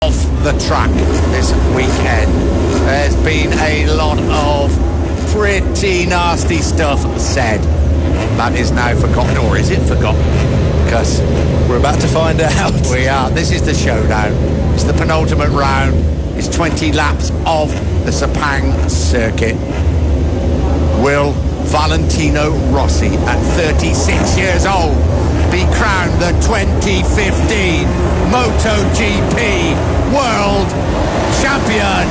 off the track this weekend. There's been a lot of pretty nasty stuff said. That is now forgotten, or is it forgotten? Because we're about to find out. We are. This is the showdown. It's the penultimate round. It's 20 laps of the Sepang circuit. Will Valentino Rossi, at 36 years old, be crowned the 2015 motoGP World Champion?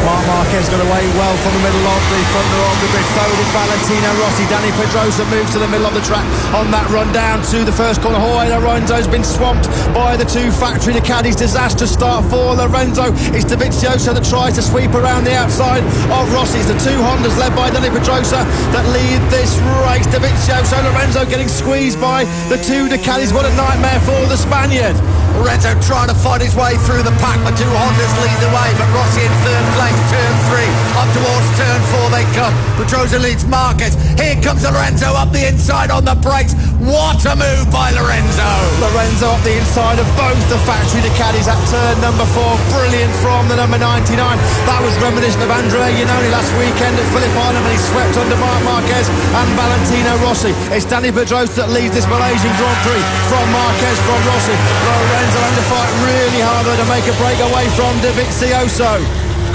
Marc Marquez got away well from the middle of the front of the grid. So did Valentino Rossi. Dani Pedrosa moves to the middle of the track on that run down to the first corner. Jorge Lorenzo's been swamped by the two factory Ducatis. Disastrous start for Lorenzo. It's Dovizioso that tries to sweep around the outside of Rossi. It's the two Hondas led by Dani Pedrosa that lead this race. Dovizioso, Lorenzo getting squeezed by the two Ducatis. What a nightmare for the Spaniard. Lorenzo trying to fight his way through the pack. The two Hondas lead the way, but Rossi in third place. Turn 3, up towards turn 4 they come. Pedrosa leads Marquez. Here comes Lorenzo up the inside on the brakes. What a move by Lorenzo. Lorenzo up the inside of both the factory Ducatis at turn number 4. Brilliant from the number 99. That was reminiscent of Andrea Iannone last weekend at Phillip Island when he swept under Marc Marquez and Valentino Rossi. It's Dani Pedrosa that leads this Malaysian Grand Prix from Marquez, from Rossi. Lorenzo under fight really hard to make a break away from Dovizioso.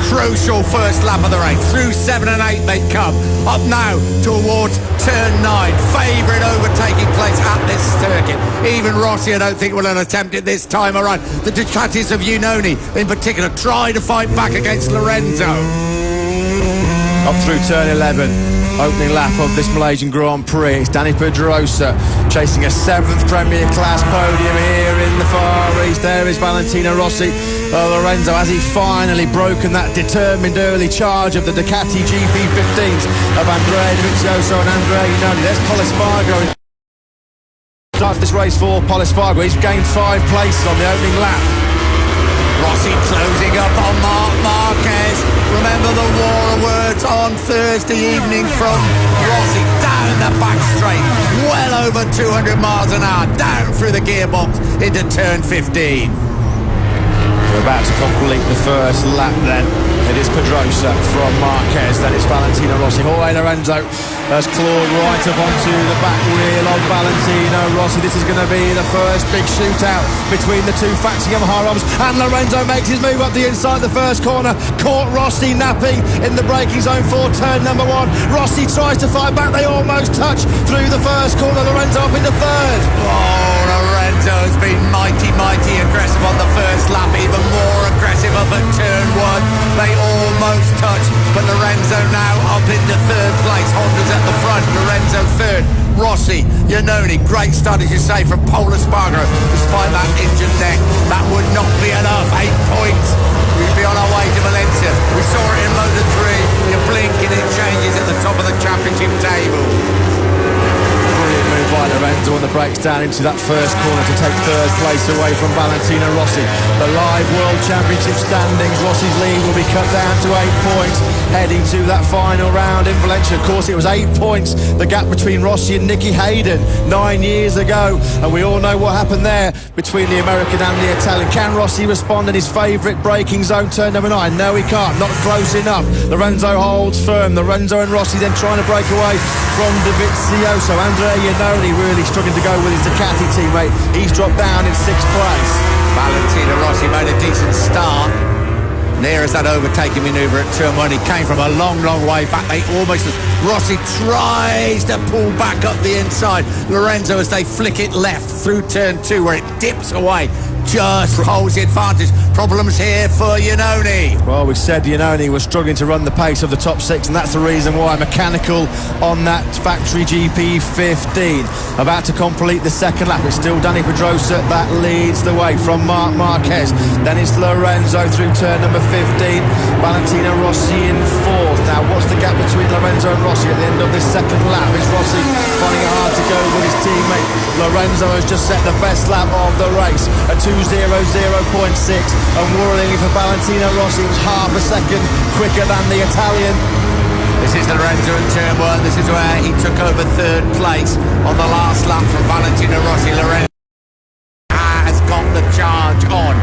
Crucial first lap of the race. Through 7 and 8 they come. Up now towards turn 9. Favourite overtaking place at this circuit. Even Rossi, I don't think, will attempt it this time around. The Ducatis of Iannone in particular try to fight back against Lorenzo. Up through turn 11, opening lap of this Malaysian Grand Prix. It's Dani Pedrosa chasing a 7th Premier Class podium here in the Far East. There is Valentino Rossi. Lorenzo, has he finally broken that determined early charge of the Ducati GP15s of Andrea Dovizioso and Andrea Iannone. There's Espargaro. Starts this race for Espargaro. He's gained 5 places on the opening lap. Rossi closing up on Marc Marquez. Remember the war of words on Thursday evening from Rossi. Down the back straight, well over 200 miles an hour, down through the gearbox into turn 15. We're about to complete the first lap then. It is Pedrosa from Marquez, then it's Valentino Rossi. Jorge Lorenzo has clawed right up onto the back wheel of Valentino Rossi. This is going to be the first big shootout between the two factory Yamaha Robs, and Lorenzo makes his move up the inside the first corner. Caught Rossi napping in the braking zone for turn number 1. Rossi tries to fight back. They almost touch through the first corner. Lorenzo up into third. Oh, Lorenzo's been mighty aggressive on the first lap, even more aggressive up at turn 1. They almost touch, but Lorenzo now up into third place. Honda's at the front, Lorenzo third. Rossi, Iannone, great start, as you say, from Espargaro. Despite that injured neck, that would not be enough. 8 points. We'd be on our way to Valencia. We saw it in Moto 3. You blink and it changes at the top of the championship table. Brilliant move by Lorenzo on the brakes down into that first corner to take third place away from Valentino Rossi. The live World Championship standings, Rossi's lead will be cut down to 8 points heading to that final round in Valencia. Of course, it was 8 points, the gap between Rossi and Nicky Hayden 9 years ago, and we all know what happened there between the American and the Italian. Can Rossi respond in his favourite braking zone, turn number 9? No, he can't, not close enough. Lorenzo holds firm. Lorenzo and Rossi then trying to break away from Dovizioso. Andrea Iannone really struggling to go with his Ducati teammate. He's dropped down in 6th place. Valentino Rossi made a decent start. Near as that overtaking manoeuvre at turn 1. He came from a long way back. Rossi tries to pull back up the inside. Lorenzo, as they flick it left through turn 2 where it dips away, just holds the advantage. Problems here for Iannone. Well, we said Iannone was struggling to run the pace of the top 6, and that's the reason why. Mechanical on that factory GP15. About to complete the second lap. It's still Dani Pedrosa that leads the way from Marc Marquez. Then it's Lorenzo through turn number 15. Valentino Rossi in 4th. Now, what's the gap between Lorenzo and Rossi at the end of this second lap? Is Rossi finding it hard to go with his teammate? Lorenzo has just set the best lap of the race, a 2:00.6, and worryingly for Valentino Rossi, it was half a second quicker than the Italian. This is Lorenzo in turn 1. This is where he took over third place on the last lap from Valentino Rossi. Lorenzo has got the charge on.